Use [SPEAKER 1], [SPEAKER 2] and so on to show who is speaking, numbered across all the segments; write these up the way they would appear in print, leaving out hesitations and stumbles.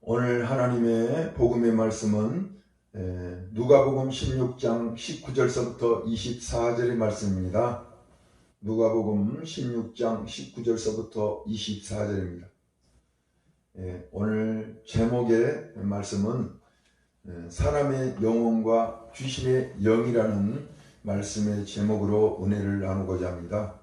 [SPEAKER 1] 오늘 하나님의 복음의 말씀은 누가복음 16장 19절서부터 24절의 말씀입니다. 누가복음 16장 19절서부터 24절입니다. 오늘 제목의 말씀은 사람의 영혼과 귀신의 영이라는 말씀의 제목으로 은혜를 나누고자 합니다.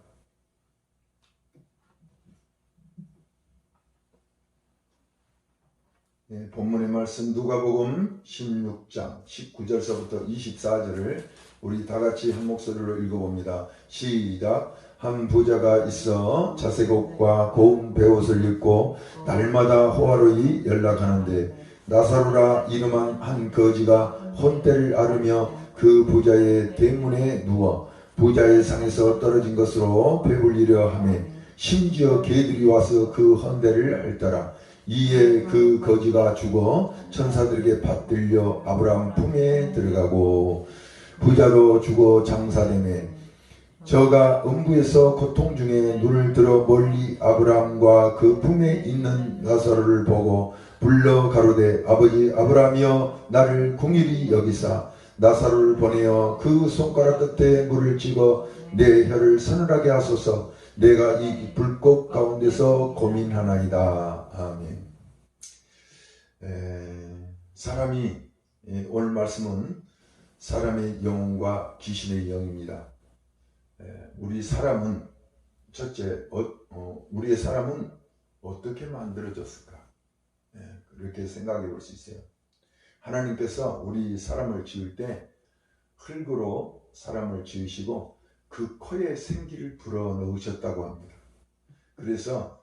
[SPEAKER 1] 본문의 말씀 누가복음 16장 19절서부터 24절을 우리 다같이 한 목소리로 읽어봅니다. 시작. 한 부자가 있어 자색 옷과 고운 베옷을 입고 날마다 호화로이 연락하는데 나사로라 이름한 한 거지가 혼때를 앓으며 그 부자의 대문에 누워 부자의 상에서 떨어진 것으로 배불리려 하며 심지어 개들이 와서 그 헌대를 핥더라. 이에 그 거지가 죽어 천사들에게 받들려 아브라함 품에 들어가고 부자도 죽어 장사되매 저가 음부에서 고통 중에 눈을 들어 멀리 아브라함과 그 품에 있는 나사로를 보고 불러 가로되 아버지 아브라함이여 나를 긍휼히 여기사 나사로를 보내어 그 손가락 끝에 물을 찍어 내 혀를 서늘하게 하소서. 내가 이 불꽃 가운데서 고민하나이다. 아멘. 사람이 오늘 말씀은 사람의 영혼과 귀신의 영입니다. 우리 사람은 첫째 우리의 사람은 어떻게 만들어졌을까? 그렇게 생각해 볼 수 있어요. 하나님께서 우리 사람을 지을 때 흙으로 사람을 지으시고 그 코에 생기를 불어 넣으셨다고 합니다. 그래서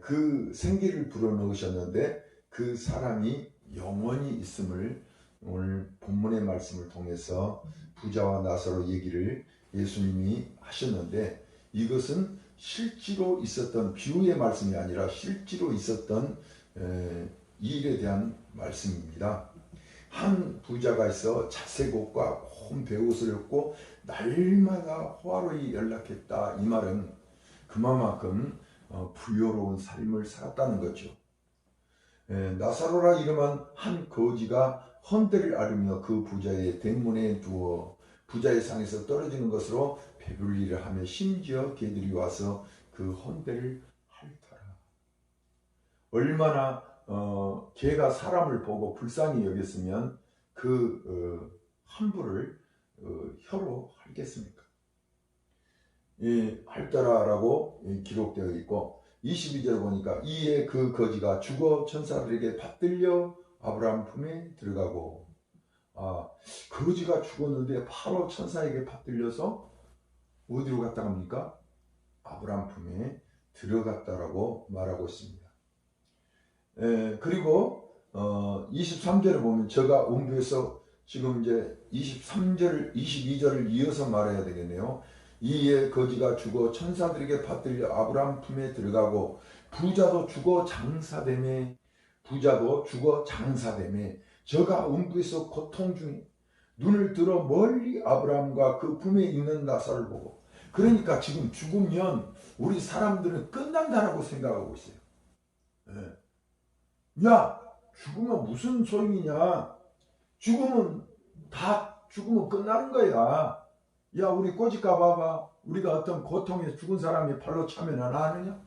[SPEAKER 1] 그 생기를 불어 넣으셨는데 그 사람이 영원히 있음을 오늘 본문의 말씀을 통해서 부자와 나사로 얘기를 예수님이 하셨는데 이것은 실제로 있었던 비유의 말씀이 아니라 실제로 있었던 일에 대한 말씀입니다. 한 부자가 있어 자색 옷과 고운 베옷을 입고 날마다 호화로이 연락했다. 이 말은 그만큼 부유로운 삶을 살았다는 거죠. 나사로라 이름한 한 거지가 헌대를 앓으며 그 부자의 대문에 두어 부자의 상에서 떨어지는 것으로 배불리를 하며 심지어 개들이 와서 그 헌대를 핥더라. 얼마나 개가 사람을 보고 불쌍히 여겼으면 그 함부를 혀로 핥겠습니까? 핥더라라고 기록되어 있고 22절 보니까 이에 그 거지가 죽어 천사들에게 받들려 아브라함 품에 들어가고 거지가 죽었는데 바로 천사에게 받들려서 어디로 갔다 갑니까? 아브라함 품에 들어갔다라고 말하고 있습니다. 그리고 23절을 보면 저가 음부에서 지금 이제 23절 22절을 이어서 말해야 되겠네요. 이에 거지가 죽어 천사들에게 받들려 아브라함 품에 들어가고 부자도 죽어 장사되매 저가 음부에서 고통 중에 눈을 들어 멀리 아브라함과 그 품에 있는 나사를 보고 그러니까 지금 죽으면 우리 사람들은 끝난다라고 생각하고 있어요. 야 죽으면 무슨 소용이냐, 죽으면 끝나는 거야. 야 우리 꼬집가 봐봐. 우리가 어떤 고통에 죽은 사람이 팔로 차면 안 하느냐?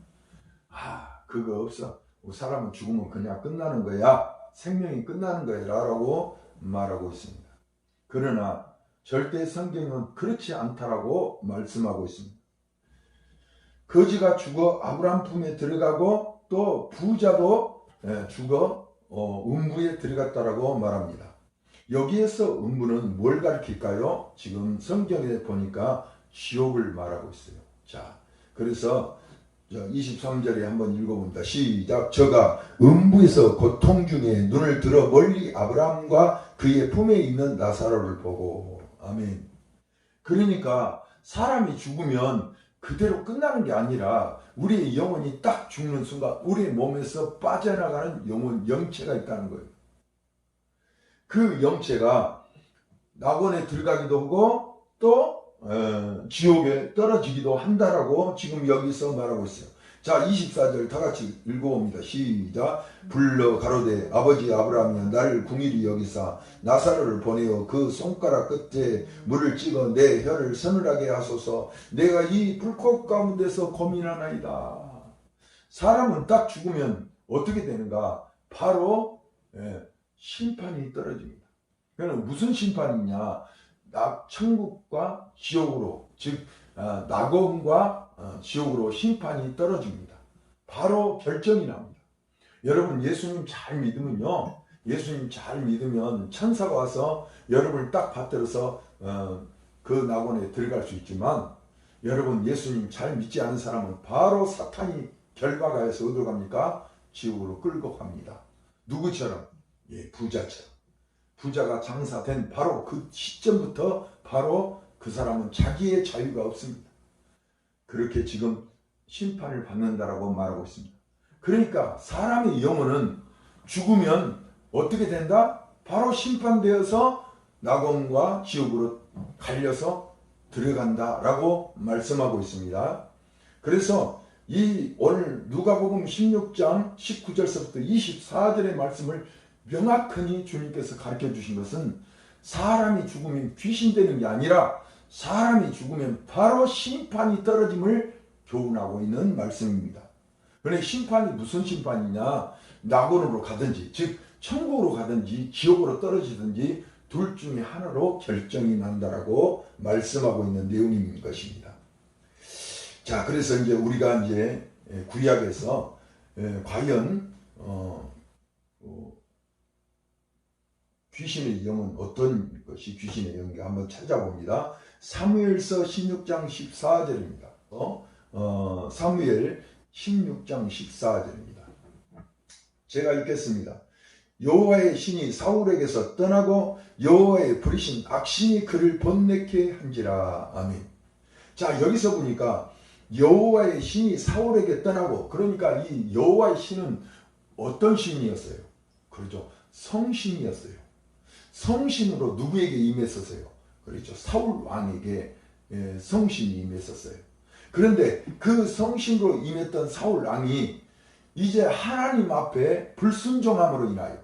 [SPEAKER 1] 그거 없어. 사람은 죽으면 그냥 끝나는 거야. 생명이 끝나는 거야 라고 말하고 있습니다. 그러나 절대 성경은 그렇지 않다라고 말씀하고 있습니다. 거지가 죽어 아브라함 품에 들어가고 또 부자도 죽어 음부에 들어갔다라고 말합니다. 여기에서 음부는 뭘 가리킬까요? 지금 성경에 보니까 지옥을 말하고 있어요. 자, 그래서 23절에 한번 읽어봅니다. 시작. 저가 음부에서 고통 중에 눈을 들어 멀리 아브라함과 그의 품에 있는 나사로를 보고. 아멘. 그러니까 사람이 죽으면 그대로 끝나는 게 아니라 우리의 영혼이 딱 죽는 순간 우리의 몸에서 빠져나가는 영체가 있다는 거예요. 그 영체가 낙원에 들어가기도 하고 또 지옥에 떨어지기도 한다라고 지금 여기서 말하고 있어요. 자, 24절 다 같이 읽어봅니다. 시작. 불러 가로되 아버지 아브라함이여 나를 궁일이 여기사 나사로를 보내어 그 손가락 끝에 물을 찍어 내 혀를 서늘하게 하소서. 내가 이 불꽃 가운데서 고민하나이다. 사람은 딱 죽으면 어떻게 되는가? 바로 심판이 떨어집니다. 그러면 무슨 심판이냐? 천국과 지옥으로, 즉 낙원과 지옥으로 심판이 떨어집니다. 바로 결정이 납니다. 여러분 예수님 잘 믿으면요, 예수님 잘 믿으면 천사가 와서 여러분을 딱 받들어서 그 낙원에 들어갈 수 있지만, 여러분 예수님 잘 믿지 않은 사람은 바로 사탄이 결박하여서 어디로 갑니까? 지옥으로 끌고 갑니다. 누구처럼? 부자처럼. 부자가 장사된 바로 그 시점부터 바로 그 사람은 자기의 자유가 없습니다. 그렇게 지금 심판을 받는다라고 말하고 있습니다. 그러니까 사람의 영혼은 죽으면 어떻게 된다? 바로 심판되어서 낙원과 지옥으로 갈려서 들어간다라고 말씀하고 있습니다. 그래서 이 오늘 누가복음 16장 19절서부터 24절의 말씀을 명확히 주님께서 가르쳐 주신 것은 사람이 죽으면 귀신 되는 게 아니라 사람이 죽으면 바로 심판이 떨어짐을 교훈하고 있는 말씀입니다. 그런데 심판이 무슨 심판이냐? 낙원으로 가든지, 즉 천국으로 가든지 지옥으로 떨어지든지 둘 중에 하나로 결정이 난다라고 말씀하고 있는 내용인 것입니다. 자, 그래서 이제 우리가 이제 구약에서 과연 귀신의 영은 어떤 것이 귀신의 영인가 한번 찾아봅니다. 사무엘서 16장 14절입니다. 사무엘 16장 14절입니다. 제가 읽겠습니다. 여호와의 신이 사울에게서 떠나고 여호와의 부리신 악신이 그를 번뇌케 한지라. 아멘. 자, 여기서 보니까 여호와의 신이 사울에게 떠나고, 그러니까 이 여호와의 신은 어떤 신이었어요? 그렇죠. 성신이었어요. 성신으로 누구에게 임했었어요? 그렇죠. 사울 왕에게 성신이 임했었어요. 그런데 그 성신으로 임했던 사울 왕이 이제 하나님 앞에 불순종함으로 인하여,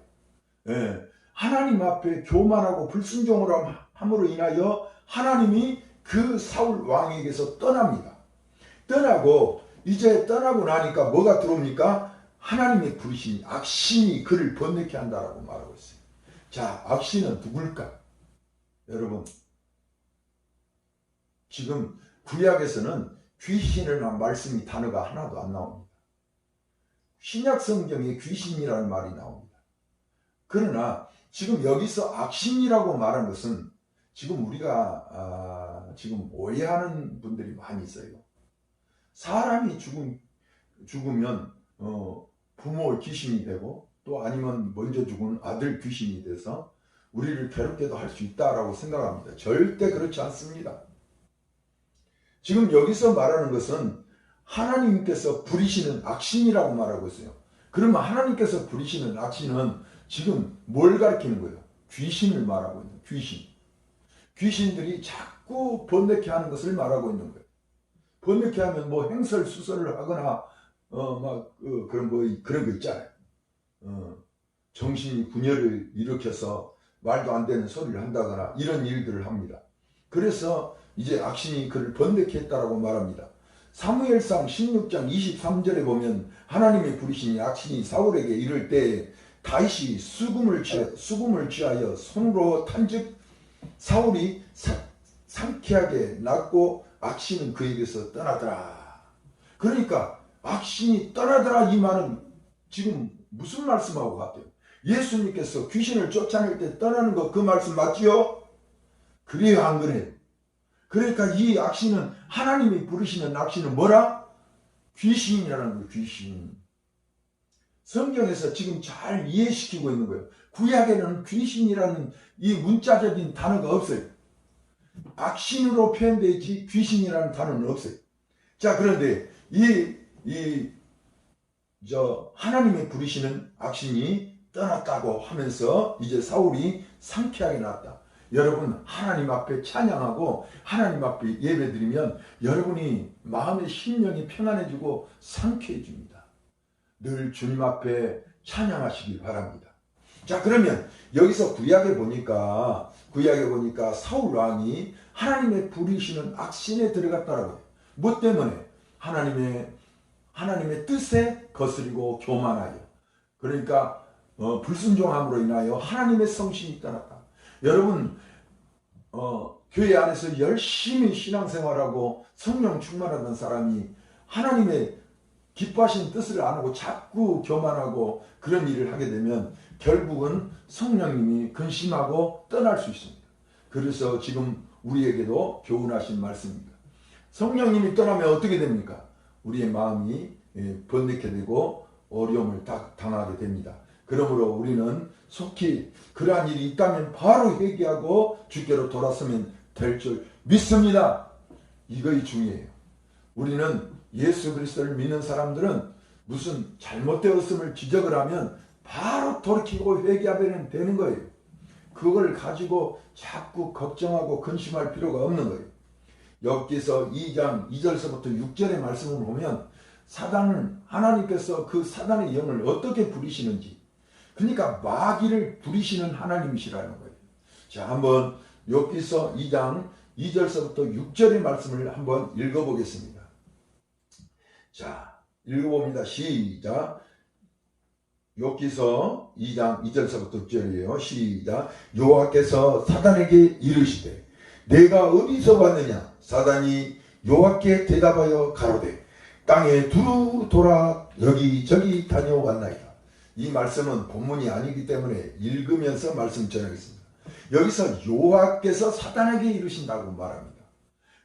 [SPEAKER 1] 하나님 앞에 교만하고 불순종을 함으로 인하여 하나님이 그 사울 왕에게서 떠납니다. 떠나고 이제 떠나고 나니까 뭐가 들어옵니까? 하나님의 부르심이, 악신이 그를 번뇌케 한다라고 말하고 있어요. 자, 악신은 누굴까? 여러분, 지금 구약에서는 귀신이라는 말씀이 단어가 하나도 안 나옵니다. 신약 성경에 귀신이라는 말이 나옵니다. 그러나 지금 여기서 악신이라고 말한 것은 지금 우리가 지금 오해하는 분들이 많이 있어요. 사람이 죽으면 부모 귀신이 되고, 또 아니면 먼저 죽은 아들 귀신이 돼서 우리를 괴롭게도 할 수 있다라고 생각합니다. 절대 그렇지 않습니다. 지금 여기서 말하는 것은 하나님께서 부리시는 악신이라고 말하고 있어요. 그러면 하나님께서 부리시는 악신은 지금 뭘 가리키는 거예요? 귀신을 말하고 있는 귀신. 귀신들이 자꾸 번뇌케 하는 것을 말하고 있는 거예요. 번뇌케 하면 뭐 행설수설을 하거나 그런 거 있잖아요. 정신이 분열을 일으켜서 말도 안 되는 소리를 한다거나 이런 일들을 합니다. 그래서 이제 악신이 그를 번뇌케 했다라고 말합니다. 사무엘상 16장 23절에 보면 하나님의 부르신 악신이 사울에게 이를 때 다윗이 수금을 취하여 손으로 탄즉 사울이 상쾌하게 낫고 악신은 그에게서 떠나더라. 그러니까 악신이 떠나더라, 이 말은 지금 무슨 말씀하고 같아요? 예수님께서 귀신을 쫓아낼 때 떠나는 거, 그 말씀 맞지요? 그래요, 안 그래요? 그러니까 이 악신은, 하나님이 부르시는 악신은 뭐라? 귀신이라는 거예요. 귀신. 성경에서 지금 잘 이해시키고 있는 거예요. 구약에는 귀신이라는 이 문자적인 단어가 없어요. 악신으로 표현되어 있지 귀신이라는 단어는 없어요. 자, 그런데 하나님이 부르시는 악신이 떠났다고 하면서 이제 사울이 상쾌하게 났다. 여러분 하나님 앞에 찬양하고 하나님 앞에 예배드리면 여러분이 마음의 심령이 평안해지고 상쾌해집니다. 늘 주님 앞에 찬양하시기 바랍니다. 자, 그러면 여기서 구약에 보니까 사울 왕이 하나님의 부리시는 악신에 들어갔다라고 해요. 뭐 때문에? 하나님의 뜻에 거스리고 교만하여, 그러니까 불순종함으로 인하여 하나님의 성신이 떠났다. 여러분 교회 안에서 열심히 신앙생활하고 성령 충만하던 사람이 하나님의 기뻐하신 뜻을 안 하고 자꾸 교만하고 그런 일을 하게 되면 결국은 성령님이 근심하고 떠날 수 있습니다. 그래서 지금 우리에게도 교훈하신 말씀입니다. 성령님이 떠나면 어떻게 됩니까? 우리의 마음이 번뇌케 되고 어려움을 당하게 됩니다. 그러므로 우리는 속히 그러한 일이 있다면 바로 회개하고 주께로 돌아서면 될 줄 믿습니다. 이것이 중요해요. 우리는 예수 그리스도를 믿는 사람들은 무슨 잘못되었음을 지적을 하면 바로 돌이키고 회개하면 되는 거예요. 그걸 가지고 자꾸 걱정하고 근심할 필요가 없는 거예요. 욥기서 2장 2절서부터 6절의 말씀을 보면 하나님께서 그 사단의 영을 어떻게 부리시는지, 그러니까 마귀를 부리시는 하나님이시라는 거예요. 자, 한번 욥기서 2장 2절서부터 6절의 말씀을 한번 읽어보겠습니다. 자, 읽어봅니다. 시작. 욥기서 2장 2절서부터 6절이에요. 시작. 여호와께서 사단에게 이르시되 내가 어디서 왔느냐? 사단이 여호와께 대답하여 가로되 땅에 두루 돌아 여기저기 다녀왔나이다. 이 말씀은 본문이 아니기 때문에 읽으면서 말씀 전하겠습니다. 여기서 여호와께서 사단에게 이르신다고 말합니다.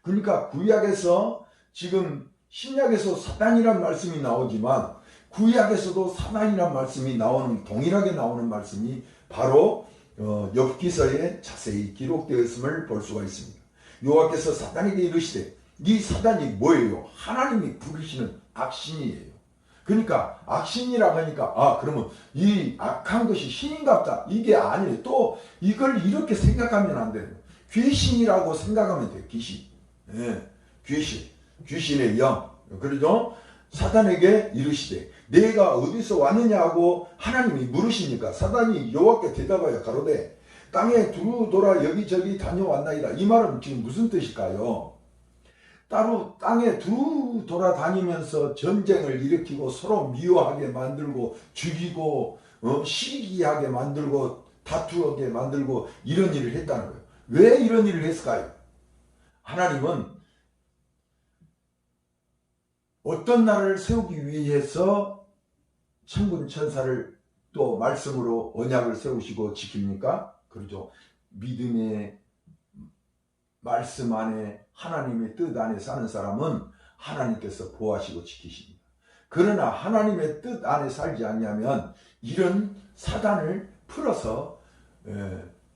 [SPEAKER 1] 그러니까 구약에서, 지금 신약에서 사단이란 말씀이 나오지만 구약에서도 사단이란 말씀이 동일하게 나오는 말씀이 바로 욥기서에 자세히 기록되어 있음을 볼 수가 있습니다. 여호와께서 사단에게 이르시되, 이 사단이 뭐예요? 하나님이 부르시는 악신이에요. 그러니까 악신이라고 하니까 그러면 이 악한 것이 신인갑다, 이게 아니에요. 또 이걸 이렇게 생각하면 안 돼요. 귀신이라고 생각하면 돼요. 귀신. 귀신의 영. 그러죠? 사단에게 이르시되 내가 어디서 왔느냐고 하나님이 물으시니까 사단이 여호와께 대답하여 가로되 땅에 두루 돌아 여기저기 다녀왔나이다. 이 말은 지금 무슨 뜻일까요? 따로 땅에 두루 돌아다니면서 전쟁을 일으키고 서로 미워하게 만들고 죽이고 시기하게 만들고 다투게 만들고 이런 일을 했다는 거예요. 왜 이런 일을 했을까요? 하나님은 어떤 날을 세우기 위해서 천군 천사를 또 말씀으로 언약을 세우시고 지킵니까? 그러죠. 믿음의 말씀 안에, 하나님의 뜻 안에 사는 사람은 하나님께서 보호하시고 지키십니다. 그러나 하나님의 뜻 안에 살지 않냐면 이런 사단을 풀어서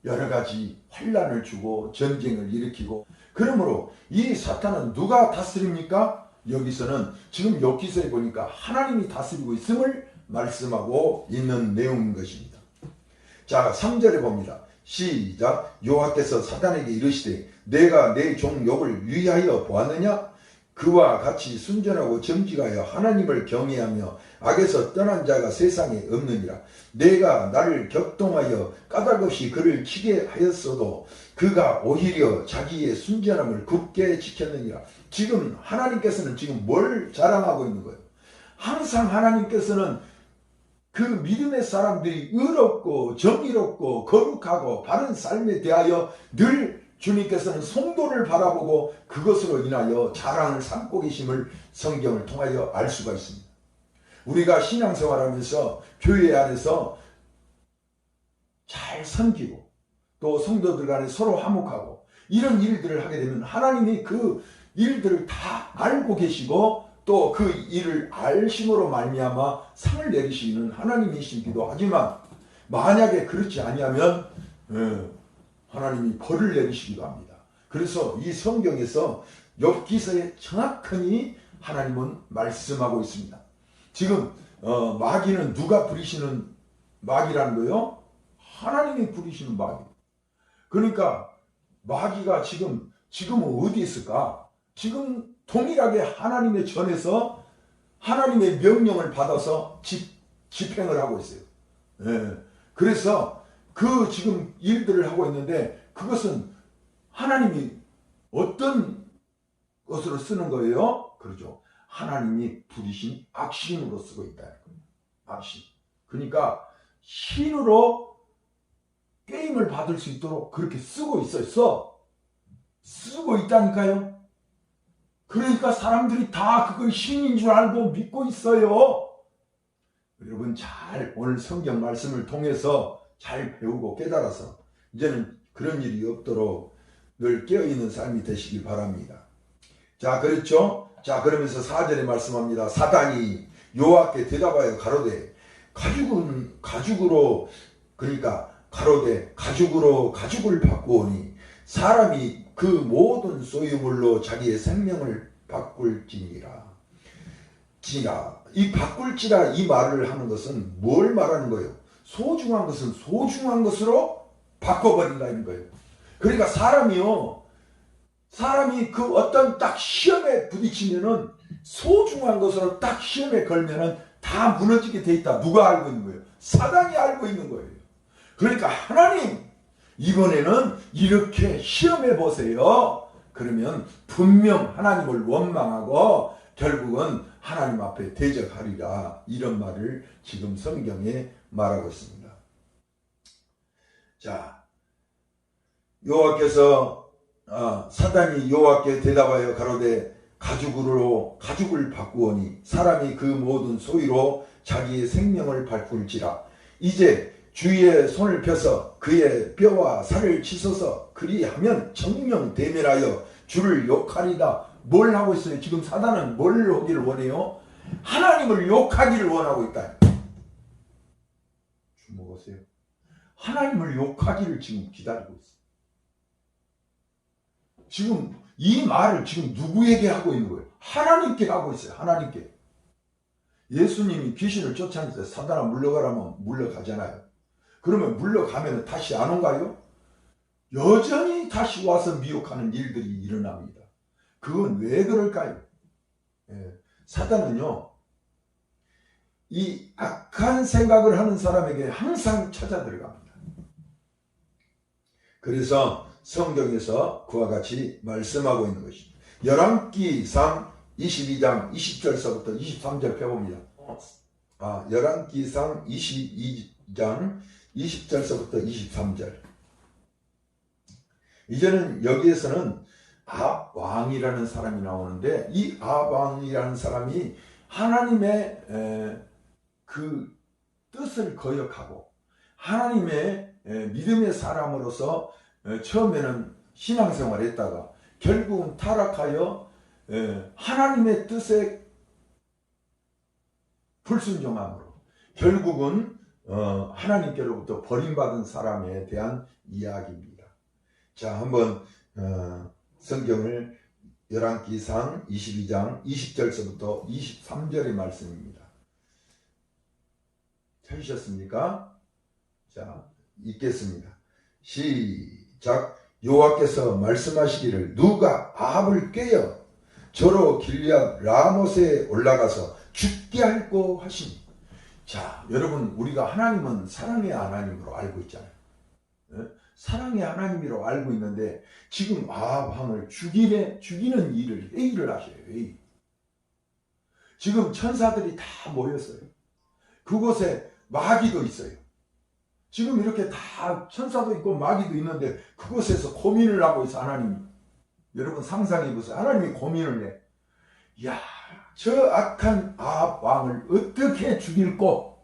[SPEAKER 1] 여러 가지 환난을 주고 전쟁을 일으키고, 그러므로 이 사탄은 누가 다스립니까? 여기서는 지금 욥기서에 보니까 하나님이 다스리고 있음을 말씀하고 있는 내용인 것입니다. 자, 3절에 봅니다. 시작. 여호와께서 사단에게 이르시되 내가 내 종 욥을 위하여 보았느냐? 그와 같이 순전하고 정직하여 하나님을 경외하며 악에서 떠난 자가 세상에 없느니라. 내가 나를 격동하여 까닭없이 그를 치게 하였어도 그가 오히려 자기의 순전함을 굳게 지켰느니라. 지금 하나님께서는 지금 뭘 자랑하고 있는 거예요? 항상 하나님께서는 그 믿음의 사람들이 의롭고 정의롭고 거룩하고 바른 삶에 대하여 늘 주님께서는 성도를 바라보고 그것으로 인하여 자랑을 삼고 계심을 성경을 통하여 알 수가 있습니다. 우리가 신앙생활하면서 교회 안에서 잘 섬기고 또 성도들 간에 서로 화목하고 이런 일들을 하게 되면 하나님이 그 일들을 다 알고 계시고 또 그 일을 알심으로 말미암아 상을 내리시는 하나님이시기도 하지만, 만약에 그렇지 아니하면 하나님이 벌을 내리시기도 합니다. 그래서 이 성경에서 욥기서에 정확하니 하나님은 말씀하고 있습니다. 지금 마귀는 누가 부리시는 마귀라는 거예요? 하나님이 부리시는 마귀. 그러니까 마귀가 지금은 어디 있을까? 지금 동일하게 하나님의 전에서 하나님의 명령을 받아서 집행을 하고 있어요. 예. 그래서 그 지금 일들을 하고 있는데 그것은 하나님이 어떤 것으로 쓰는 거예요? 그렇죠. 하나님이 부리신 악신으로 쓰고 있다는 거예요. 악신. 그러니까 신으로 게임을 받을 수 있도록 그렇게 쓰고 있어요. 쓰고 있다니까요. 그러니까 사람들이 다 그걸 신인 줄 알고 믿고 있어요. 여러분 잘 오늘 성경 말씀을 통해서 잘 배우고 깨달아서 이제는 그런 일이 없도록 늘 깨어있는 삶이 되시길 바랍니다. 자, 그렇죠? 자, 그러면서 4절에 말씀합니다. 사단이 여호와께 대답하여 가로되 가죽으로 그러니까 가로되 가죽으로 가죽을 바꾸오니 사람이 그 모든 소유물로 자기의 생명을 바꿀지니라. 이 바꿀지라 이 말을 하는 것은 뭘 말하는 거예요? 소중한 것은 소중한 것으로 바꿔버린다는 거예요. 그러니까 사람이 그 어떤 딱 시험에 부딪히면은 소중한 것으로 딱 시험에 걸면은 다 무너지게 돼 있다. 누가 알고 있는 거예요? 사단이 알고 있는 거예요. 그러니까 하나님 이번에는 이렇게 시험해 보세요. 그러면 분명 하나님을 원망하고 결국은 하나님 앞에 대적하리라. 이런 말을 지금 성경에 말하고 있습니다. 자, 여호와께서 사단이 여호와께 대답하여 가로되 가죽을 바꾸오니 사람이 그 모든 소유로 자기의 생명을 바꿀지라. 이제 주의 손을 펴서 그의 뼈와 살을 씻어서 그리하면 정령 대면하여 주를 욕하리다. 뭘 하고 있어요? 지금 사단은 뭘 하기를 원해요? 하나님을 욕하기를 원하고 있다. 주목하세요. 하나님을 욕하기를 지금 기다리고 있어요. 지금 이 말을 지금 누구에게 하고 있는 거예요? 하나님께 하고 있어요. 하나님께. 예수님이 귀신을 쫓아내서 사단아 물러가라면 물러가잖아요. 그러면 물러가면 다시 안 온가요? 여전히 다시 와서 미혹하는 일들이 일어납니다. 그건 왜 그럴까요? 사단은요, 이 악한 생각을 하는 사람에게 항상 찾아 들어갑니다. 그래서 성경에서 그와 같이 말씀하고 있는 것입니다. 열왕기상 22장 20절서부터 23절 펴봅니다. 열왕기상 22장 20절서부터 23절. 이제는 여기에서는 아합왕이라는 사람이 나오는데 이 아합왕이라는 사람이 하나님의 그 뜻을 거역하고 하나님의 믿음의 사람으로서 처음에는 신앙생활을 했다가 결국은 타락하여 하나님의 뜻에 불순종함으로 결국은 하나님께로부터 버림받은 사람에 대한 이야기입니다. 자, 한번 성경을 열왕기상 22장 20절서부터 23절의 말씀입니다. 찾으셨습니까? 자, 읽겠습니다. 시작. 여호와께서 말씀하시기를 누가 아합을 꾀어 저로 길앗 라못에 올라가서 죽게 할꼬 하시니. 자, 여러분 우리가 하나님은 사랑의 하나님으로 알고 있잖아요. 사랑의 하나님이라고 알고 있는데 지금 아합 왕을 죽이는 일을 회의를 하셔요. 회의. 지금 천사들이 다 모였어요. 그곳에 마귀도 있어요. 지금 이렇게 다 천사도 있고 마귀도 있는데 그곳에서 고민을 하고 있어. 하나님, 여러분 상상해 보세요. 하나님이 고민을 해. 야, 저 악한 아합 왕을 어떻게 죽일꼬?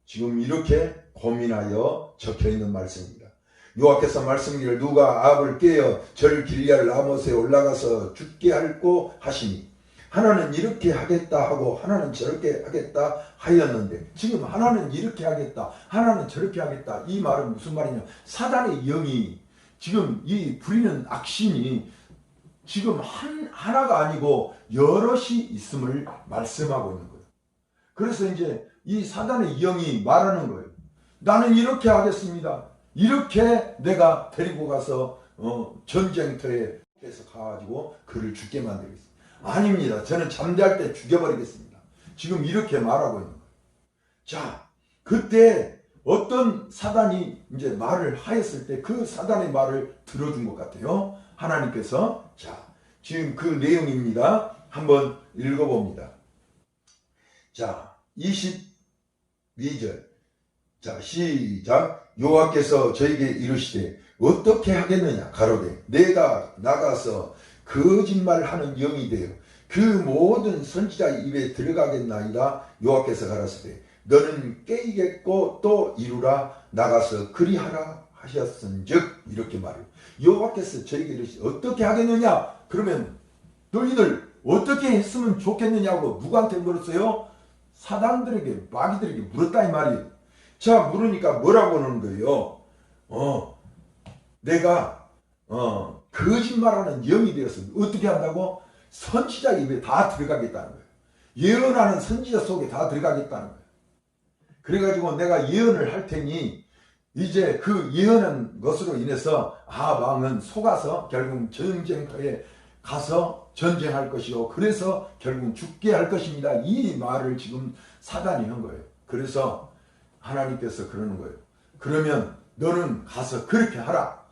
[SPEAKER 1] 지금 이렇게 고민하여 적혀있는 말씀입니다. 여호와께서 말씀이기를 누가 아합을 꾀어 저를 길앗 라못에 올라가서 죽게 할꼬 하시니. 하나는 이렇게 하겠다 하고 하나는 저렇게 하겠다 하였는데 지금 하나는 이렇게 하겠다 하나는 저렇게 하겠다. 이 말은 무슨 말이냐? 사단의 영이 지금 이 부리는 악신이 지금 하나가 아니고 여럿이 있음을 말씀하고 있는 거예요. 그래서 이제 이 사단의 영이 말하는 거예요. 나는 이렇게 하겠습니다. 이렇게 내가 데리고 가서 전쟁터에 가가지고 그를 죽게 만들겠습니다. 아닙니다. 저는 잠잘 때 죽여버리겠습니다. 지금 이렇게 말하고 있는 거예요. 자, 그때 어떤 사단이 이제 말을 하였을 때 그 사단의 말을 들어준 것 같아요. 하나님께서. 자, 지금 그 내용입니다. 한번 읽어봅니다. 자, 22절. 자, 시작. 여호와께서 저에게 이르시되 어떻게 하겠느냐 가로되 내가 나가서 거짓말하는 영이 되어 그 모든 선지자 입에 들어가겠나이다. 여호와께서 가라사대 너는 깨이겠고 또 이루라. 나가서 그리하라 하셨은즉. 이렇게 말해요. 여호와께서 저에게 이르시되 어떻게 하겠느냐. 그러면 너희들 어떻게 했으면 좋겠느냐고 누구한테 물었어요? 사단들에게, 마귀들에게 물었다 이 말이에요. 자, 물으니까 뭐라고 하는 거예요? 내가 거짓말하는 영이 되어서 어떻게 한다고? 선지자 입에 다 들어가겠다는 거예요. 예언하는 선지자 속에 다 들어가겠다는 거예요. 그래가지고 내가 예언을 할 테니 이제 그 예언한 것으로 인해서 왕은 속아서 결국 전쟁터에 가서 전쟁할 것이요 그래서 결국 죽게 할 것입니다. 이 말을 지금 사단이 한 거예요. 그래서 하나님께서 그러는 거예요. 그러면 너는 가서 그렇게 하라.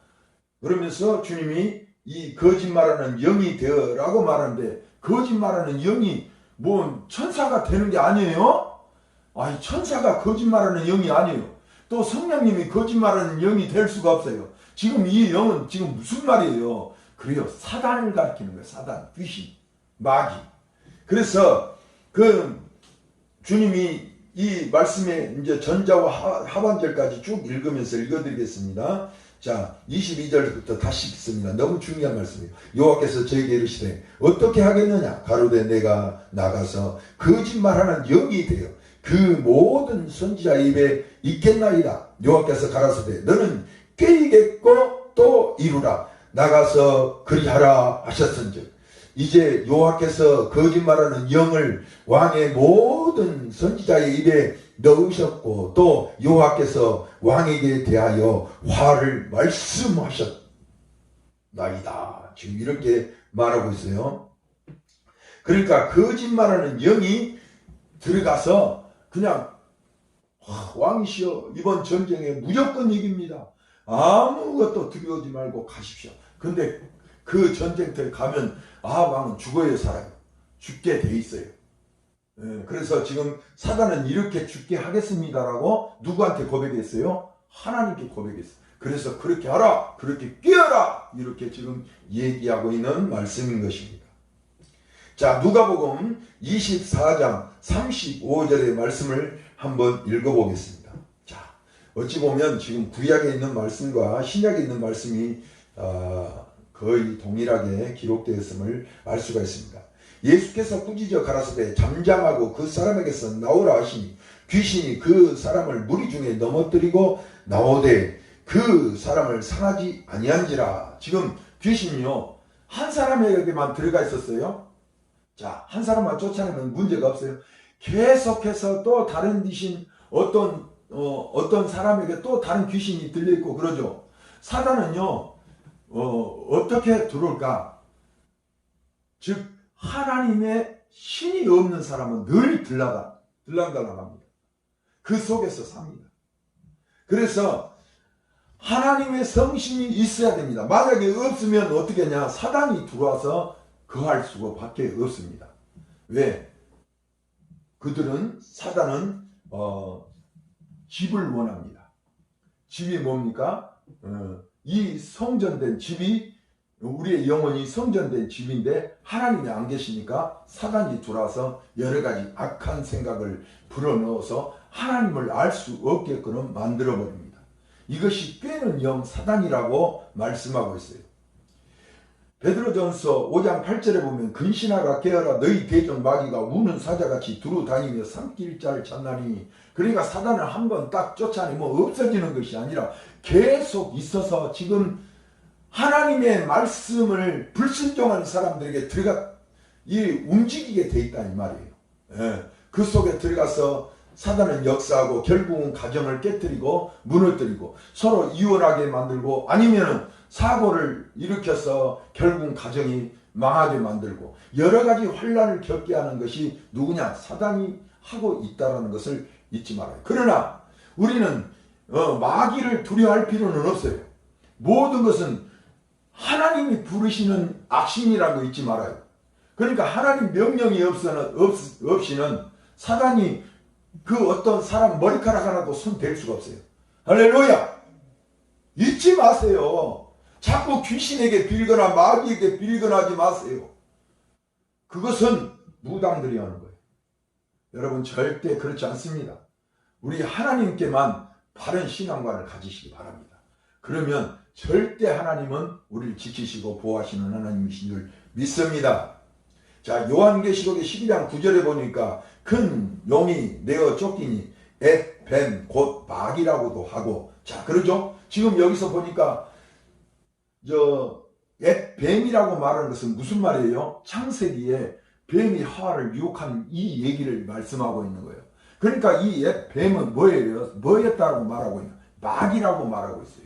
[SPEAKER 1] 그러면서 주님이 이 거짓말하는 영이 되어라고 말하는데 거짓말하는 영이 뭐 천사가 되는 게 아니에요? 아니 천사가 거짓말하는 영이 아니에요. 또 성령님이 거짓말하는 영이 될 수가 없어요. 지금 이 영은 지금 무슨 말이에요? 그래요. 사단을 가리키는 거예요. 사단, 귀신, 마귀. 그래서 그 주님이 이 말씀에 이제 전자와 하반절까지 쭉 읽으면서 읽어드리겠습니다. 자, 22절부터 다시 읽습니다. 너무 중요한 말씀이에요. 여호와께서 저에게 이르시되 어떻게 하겠느냐 가로되 내가 나가서 거짓말하는 영이 되어 그 모든 선지자 입에 있겠나이다. 여호와께서 가라사대 너는 깨이겠고 또 이루라. 나가서 그리하라 하셨은즉. 이제 여호와께서 거짓말하는 영을 왕의 모든 선지자의 입에 넣으셨고 또 여호와께서 왕에게 대하여 화를 말씀하셨나이다. 지금 이렇게 말하고 있어요. 그러니까 거짓말하는 영이 들어가서 그냥 왕이시여 이번 전쟁에 무조건 이깁니다. 아무것도 두려워하지 말고 가십시오. 근데 그 전쟁터에 가면 왕은 죽어야 살아요. 죽게 돼 있어요. 그래서 지금 사단은 이렇게 죽게 하겠습니다라고 누구한테 고백했어요? 하나님께 고백했어요. 그래서 그렇게 하라, 그렇게 깨어라 이렇게 지금 얘기하고 있는 말씀인 것입니다. 자, 누가복음 24장 35절의 말씀을 한번 읽어보겠습니다. 자, 어찌 보면 지금 구약에 있는 말씀과 신약에 있는 말씀이 거의 동일하게 기록되었음을 알 수가 있습니다. 예수께서 꾸짖어 가라사대 잠잠하고 그 사람에게서 나오라 하시니 귀신이 그 사람을 무리 중에 넘어뜨리고 나오되 그 사람을 상하지 아니한지라. 지금 귀신이요 한 사람에게만 들어가 있었어요. 자, 한 사람만 쫓아내면 문제가 없어요. 계속해서 또 다른 귀신 어떤 사람에게 또 다른 귀신이 들려있고 그러죠. 사단은요 어떻게 들어올까? 즉 하나님의 신이 없는 사람은 늘 들락날락합니다. 그 속에서 삽니다. 그래서 하나님의 성신이 있어야 됩니다. 만약에 없으면 어떻게 하냐? 사단이 들어와서 거할 수밖에 없습니다. 왜? 사단은 집을 원합니다. 집이 뭡니까? 이 성전된 집이 우리의 영혼이 성전된 집인데 하나님이 안 계시니까 사단이 들어와서 여러 가지 악한 생각을 불어넣어서 하나님을 알 수 없게끔 만들어버립니다. 이것이 꾀는 영 사단이라고 말씀하고 있어요. 베드로전서 5장 8절에 보면 근신하라 깨어라 너희 대적 마귀가 우는 사자같이 두루 다니며 삼킬 자를 찾나니. 그러니까 사단을 한번 딱 쫓아내면 없어지는 것이 아니라 계속 있어서 지금 하나님의 말씀을 불순종하는 사람들에게 움직이게 돼 있다 이 말이에요. 그 속에 들어가서 사단은 역사하고 결국은 가정을 깨뜨리고 무너뜨리고 서로 이혼하게 만들고 아니면은 사고를 일으켜서 결국은 가정이 망하게 만들고 여러 가지 환란을 겪게 하는 것이 누구냐? 사단이 하고 있다는 것을 잊지 말아요. 그러나 우리는 마귀를 두려워할 필요는 없어요. 모든 것은 하나님이 부르시는 악신이라는 거 잊지 말아요. 그러니까 하나님 명령이 없이는 사단이 그 어떤 사람 머리카락 하나도 손 댈 수가 없어요. 할렐루야! 잊지 마세요. 자꾸 귀신에게 빌거나 마귀에게 빌거나 하지 마세요. 그것은 무당들이 하는 거예요. 여러분 절대 그렇지 않습니다. 우리 하나님께만 바른 신앙관을 가지시기 바랍니다. 그러면 절대 하나님은 우리를 지키시고 보호하시는 하나님이신 줄 믿습니다. 자, 요한계시록의 12장 9절에 보니까 큰 용이 내어 쫓기니 앱, 뱀, 곧 마귀라고도 하고, 자, 그러죠? 지금 여기서 보니까 앱, 뱀이라고 말하는 것은 무슨 말이에요? 창세기에 뱀이 하와를 유혹한 이 얘기를 말씀하고 있는 거예요. 그러니까 이 앱, 뱀은 뭐예요? 뭐였다고 말하고 있나? 마귀라고 말하고 있어요.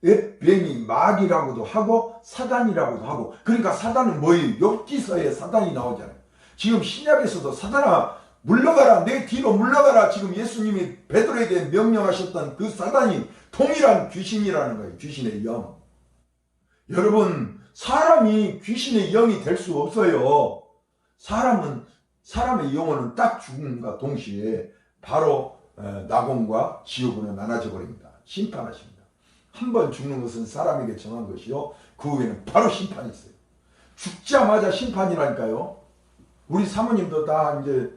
[SPEAKER 1] 앱, 뱀이 마귀라고도 하고 사단이라고도 하고, 그러니까 사단은 뭐예요? 욥기서에 사단이 나오잖아요. 지금 신약에서도 사단아 물러가라, 내 뒤로 물러가라. 지금 예수님이 베드로에게 명령하셨던 그 사단이 동일한 귀신이라는 거예요. 귀신의 영. 여러분, 사람이 귀신의 영이 될 수 없어요. 사람의 영혼은 딱 죽음과 동시에 바로 낙원과 지옥으로 나눠져 버립니다. 심판하십니다. 한 번 죽는 것은 사람에게 정한 것이요, 그 후에는 바로 심판이 있어요. 죽자마자 심판이라니까요. 우리 사모님도 다 이제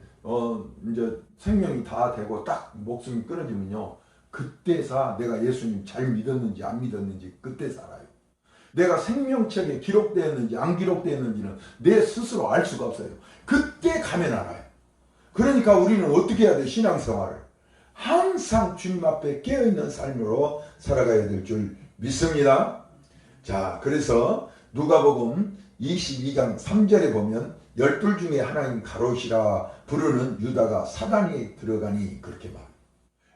[SPEAKER 1] 생명이 다 되고 딱 목숨이 끊어지면요, 그때서 내가 예수님 잘 믿었는지 안 믿었는지 그때 살아요. 내가 생명책에 기록되었는지 안 기록되었는지는 내 스스로 알 수가 없어요. 그때 가면 알아요. 그러니까 우리는 어떻게 해야 돼? 신앙생활을 항상 주님 앞에 깨어있는 삶으로 살아가야 될 줄 믿습니다. 자, 그래서 누가복음 22장 3절에 보면 12 중에 하나님 가롯이라 부르는 유다가 사단에 들어가니 그렇게 말해요.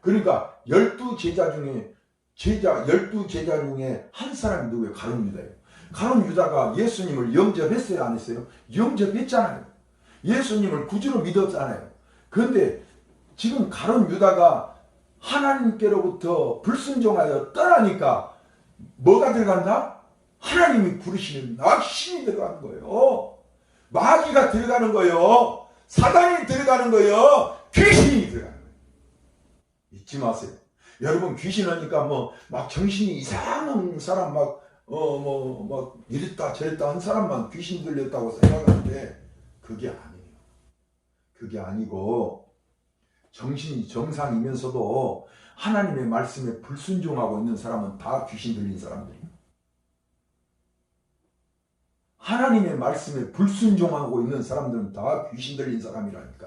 [SPEAKER 1] 그러니까 12제자 중에 12제자 중에 한 사람이 누구예요? 가룟 유다예요. 가룟 유다가 예수님을 영접했어요? 안 했어요? 영접했잖아요. 예수님을 구주로 믿었잖아요. 그런데 지금 가룟 유다가 하나님께로부터 불순종하여 떠나니까 뭐가 들어간다? 하나님이 부르시는 악신이 들어가는 거예요. 마귀가 들어가는 거예요. 사단이 들어가는 거예요. 귀신이 들어가는 거예요. 잊지 마세요. 여러분, 귀신 하니까 막 정신이 이상한 사람 막 이랬다 저랬다 한 사람만 귀신 들렸다고 생각하는데 그게 아니에요. 그게 아니고 정신이 정상이면서도 하나님의 말씀에 불순종하고 있는 사람은 다 귀신 들린 사람들이에요. 하나님의 말씀에 불순종하고 있는 사람들은 다 귀신 들린 사람이라니까.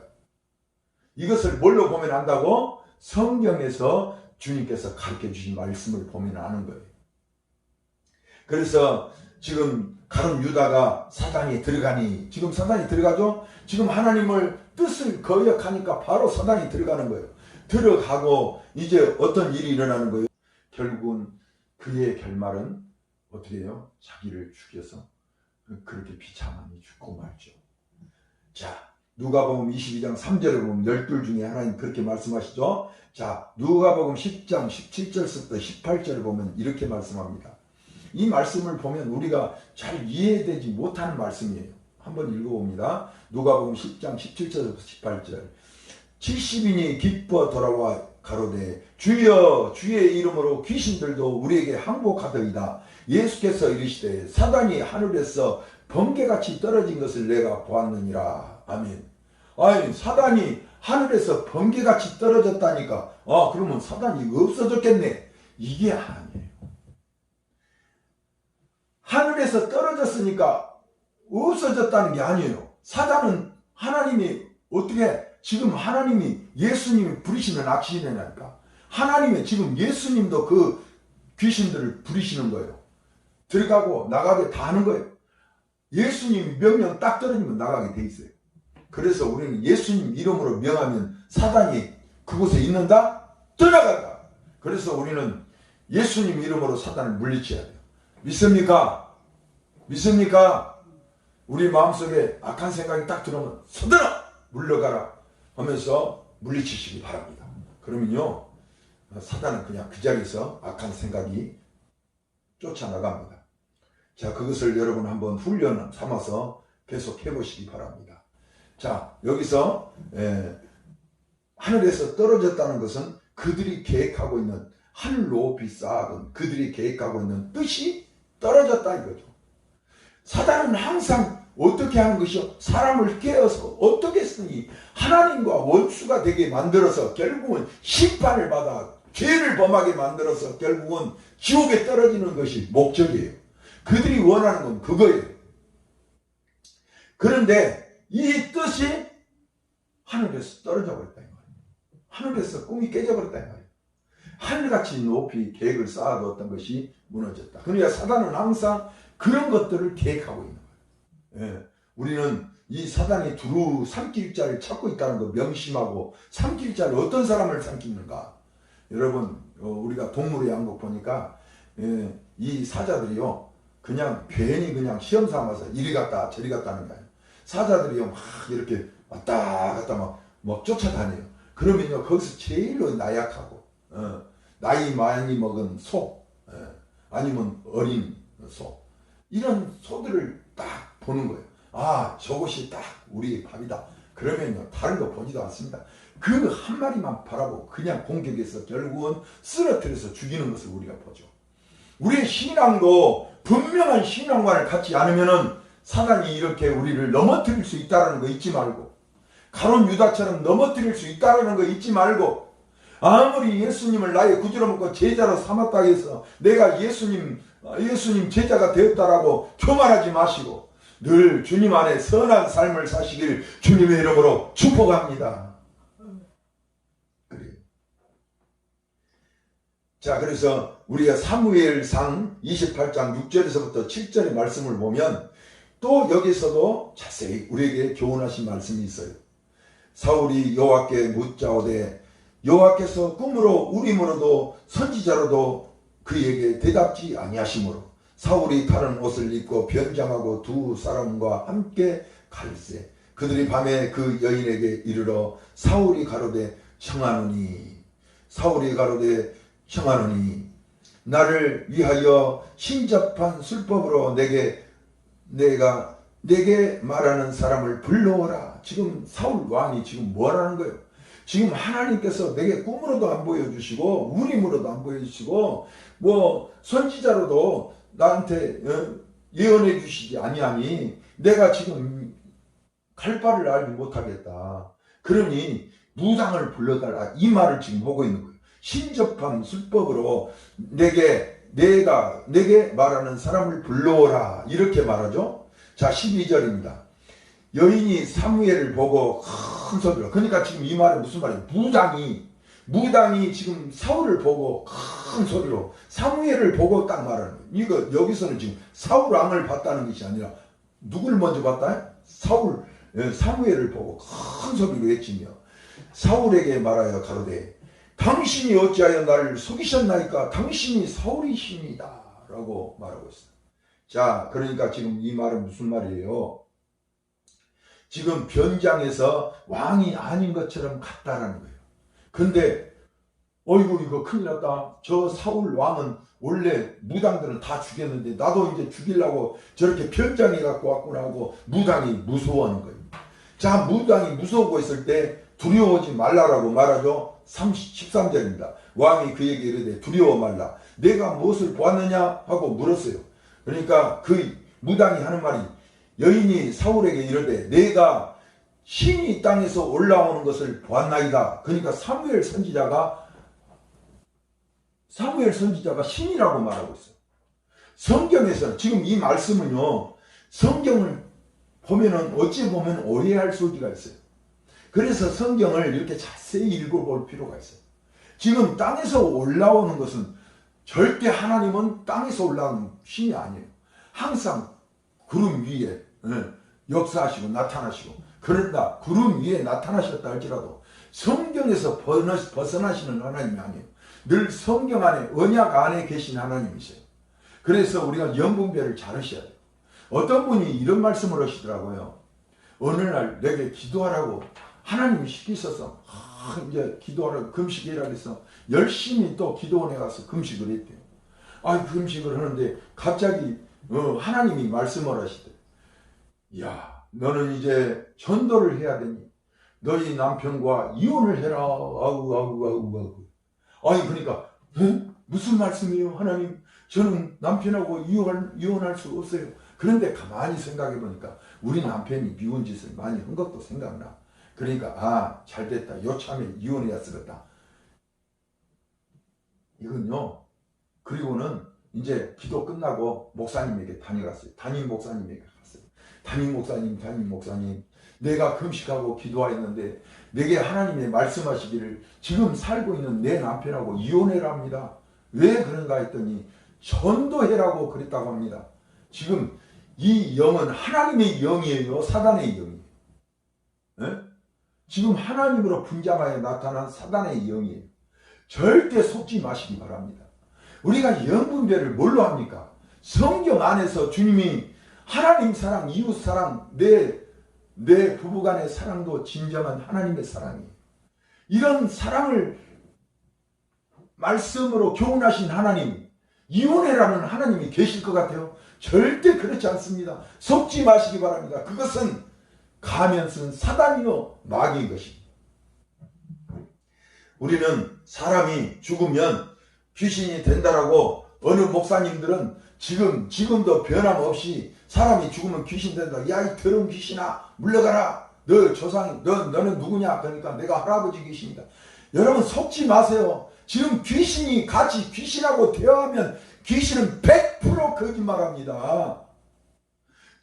[SPEAKER 1] 이것을 뭘로 보면 안다고? 성경에서 주님께서 가르쳐 주신 말씀을 보면 아는 거예요. 그래서 지금 가룟 유다가 사단이 들어가니, 지금 사단이 들어가죠? 지금 하나님을 뜻을 거역하니까 바로 사단이 들어가는 거예요. 들어가고 이제 어떤 일이 일어나는 거예요? 결국은 그의 결말은 어떻게 해요? 자기를 죽여서 그렇게 비참하니 죽고 말죠. 자, 누가복음 22장 3절에 보면 12 중에 하나님 그렇게 말씀하시죠. 자, 누가복음 10장 17절부터 18절을 보면 이렇게 말씀합니다. 이 말씀을 보면 우리가 잘 이해되지 못하는 말씀이에요. 한번 읽어봅니다. 누가복음 10장 17절부터 18절. 70인이 기뻐 돌아와 가로되 주여 주의 이름으로 귀신들도 우리에게 항복하더이다. 예수께서 이르시되 사단이 하늘에서 번개같이 떨어진 것을 내가 보았느니라. 아멘. 아니, 사단이 하늘에서 번개같이 떨어졌다니까. 그러면 사단이 없어졌겠네. 이게 아니에요. 하늘에서 떨어졌으니까 없어졌다는 게 아니에요. 사단은 하나님이 어떻게, 지금 하나님이 예수님이 부리시는 악신이라니까. 하나님의 지금 예수님도 그 귀신들을 부리시는 거예요. 들어가고 나가게 다 하는 거예요. 예수님 명령 딱 떨어지면 나가게 돼 있어요. 그래서 우리는 예수님 이름으로 명하면 사단이 그곳에 있는다? 떠나간다. 그래서 우리는 예수님 이름으로 사단을 물리쳐야 돼요. 믿습니까? 믿습니까? 우리 마음속에 악한 생각이 딱 들어오면 서둘러 물러가라 하면서 물리치시기 바랍니다. 그러면요, 사단은 그냥 그 자리에서 악한 생각이 쫓아나갑니다. 자, 그것을 여러분 한번 훈련 삼아서 계속 해보시기 바랍니다. 자, 여기서 하늘에서 떨어졌다는 것은 그들이 계획하고 있는 하늘 높이 쌓아둔 그들이 계획하고 있는 뜻이 떨어졌다 이거죠. 사단은 항상 어떻게 하는 것이요? 사람을 깨어서 어떻게 쓰니 하나님과 원수가 되게 만들어서 결국은 심판을 받아 죄를 범하게 만들어서 결국은 지옥에 떨어지는 것이 목적이에요. 그들이 원하는 건 그거예요. 그런데 이 뜻이 하늘에서 떨어져 버렸다 이 말이에요. 하늘에서 꿈이 깨져버렸다 이 말이에요. 하늘같이 높이 계획을 쌓아두었던 것이 무너졌다. 그러니까 사단은 항상 그런 것들을 계획하고 있는 거예요. 예. 우리는 이 사단이 두루 삼킬 자를 찾고 있다는 거 명심하고 삼킬 자를 어떤 사람을 삼키는가. 여러분 우리가 동물의 양국 보니까 이 사자들이요 그냥 괜히 그냥 시험 삼아서 이리 갔다 저리 갔다 하는 거예요. 사자들이요 막 이렇게 왔다 갔다 막 쫓아다녀요. 그러면요 거기서 제일로 나약하고 나이 많이 먹은 소 아니면 어린 소 이런 소들을 딱 보는 거예요. 아 저것이 딱 우리의 밥이다. 그러면요 다른 거 보지도 않습니다. 그 한 마리만 바라보고 그냥 공격해서 결국은 쓰러뜨려서 죽이는 것을 우리가 보죠. 우리의 신앙도 분명한 신앙관을 갖지 않으면은 사단이 이렇게 우리를 넘어뜨릴 수 있다는 거 잊지 말고 가룟 유다처럼 넘어뜨릴 수 있다는 거 잊지 말고 아무리 예수님을 나의 구주로 먹고 제자로 삼았다 해서 내가 예수님 제자가 되었다라고 교만하지 마시고 늘 주님 안에 선한 삶을 사시길 주님의 이름으로 축복합니다. 그래요. 자, 그래서 우리가 사무엘상 28장 6절에서부터 7절의 말씀을 보면 또 여기서도 자세히 우리에게 교훈하신 말씀이 있어요. 사울이 여호와께 묻자오되 여호와께서 꿈으로 우림으로도 선지자로도 그에게 대답지 아니하시므로 사울이 다른 옷을 입고 변장하고 두 사람과 함께 갈새 그들이 밤에 그 여인에게 이르러 사울이 가로되 청하노니 나를 위하여 신접한 술법으로 내게 말하는 사람을 불러오라. 지금 사울 왕이 지금 뭐라는 거예요? 지금 하나님께서 내게 꿈으로도 안 보여주시고 우림으로도 안 보여주시고 뭐 선지자로도 나한테 예언해 주시지 아니하니 내가 지금 갈 바를 알지 못하겠다. 그러니 무당을 불러달라. 이 말을 지금 하고 있는 거예요. 신접한 술법으로 내게 말하는 사람을 불러오라. 이렇게 말하죠. 자 12절입니다. 여인이 사무엘을 보고 큰 소리로 그러니까 지금 이 말은 무슨 말이에요? 무당이 지금 사울을 보고 큰 소리로 사무엘을 보고 딱 말하는 거예요. 이거 여기서는 지금 사울 왕을 봤다는 것이 아니라 누굴 먼저 봤다? 사무엘을 보고 큰 소리로 외치며 사울에게 말하여 가로되 당신이 어찌하여 나를 속이셨나이까? 당신이 사울이십니다 라고 말하고 있어요. 자 그러니까 지금 이 말은 무슨 말이에요? 지금 변장해서 왕이 아닌 것처럼 갔다라는 거예요. 근데 어이구 이거 큰일 났다. 저 사울 왕은 원래 무당들은 다 죽였는데 나도 이제 죽이려고 저렇게 변장해 갖고 왔구나 하고 무당이 무서워하는 거예요. 자 무당이 무서워하고 있을 때 두려워하지 말라라고 말하죠. 13절입니다. 왕이 그에게 이르되 두려워 말라. 내가 무엇을 보았느냐 하고 물었어요. 그러니까 그 무당이 하는 말이 여인이 사울에게 이르되 내가 신이 이 땅에서 올라오는 것을 보았나이다. 그러니까 사무엘 선지자가 신이라고 말하고 있어요. 성경에서 지금 이 말씀은요. 성경을 보면은 어찌 보면 오해할 소지가 있어요. 그래서 성경을 이렇게 자세히 읽어볼 필요가 있어요. 지금 땅에서 올라오는 것은 절대 하나님은 땅에서 올라오는 신이 아니에요. 항상 구름 위에 역사하시고 나타나시고 그런다 구름 위에 나타나셨다 할지라도 성경에서 벗어나시는 하나님이 아니에요. 늘 성경 안에, 언약 안에 계신 하나님이세요. 그래서 우리가 영분별을 잘 하셔야 돼요. 어떤 분이 이런 말씀을 하시더라고요. 어느 날 내게 기도하라고 하나님이 시키셔서 이제 기도하라고 금식이라고 해서 열심히 또 기도원에 가서 금식을 했대요. 금식을 하는데 갑자기 하나님이 말씀을 하시대. 야, 너는 이제 전도를 해야 되니 너희 남편과 이혼을 해라. 아우. 그러니까 무슨 말씀이에요 하나님? 저는 남편하고 이혼할 수 없어요. 그런데 가만히 생각해 보니까 우리 남편이 미운 짓을 많이 한 것도 생각나. 그러니까 잘됐다. 요참에 이혼해야 쓰겠다. 이건요. 그리고는 이제 기도 끝나고 목사님에게 다녀갔어요. 담임 목사님에게 갔어요. 담임 목사님, 내가 금식하고 기도하였는데 내게 하나님의 말씀하시기를 지금 살고 있는 내 남편하고 이혼해라 합니다. 왜 그런가 했더니 전도해라고 그랬다고 합니다. 지금 이 영은 하나님의 영이에요, 사단의 영이에요. 네? 지금 하나님으로 분장하여 나타난 사단의 영이에요. 절대 속지 마시기 바랍니다. 우리가 영분별을 뭘로 합니까? 성경 안에서 주님이 하나님 사랑, 이웃 사랑, 내 부부간의 사랑도 진정한 하나님의 사랑이에요. 이런 사랑을 말씀으로 교훈하신 하나님, 이혼해라는 하나님이 계실 것 같아요? 절대 그렇지 않습니다. 속지 마시기 바랍니다. 그것은 가면은 사단이요 마귀인 것입니다. 우리는 사람이 죽으면 귀신이 된다라고 어느 목사님들은 지금도 변함없이 사람이 죽으면 귀신 된다. 야, 이 더러운 귀신아, 물러가라. 너 조상이, 너는 누구냐? 그러니까 내가 할아버지 귀신이다. 여러분 속지 마세요. 지금 귀신이 같이 귀신하고 대화하면 귀신은 100% 거짓말합니다.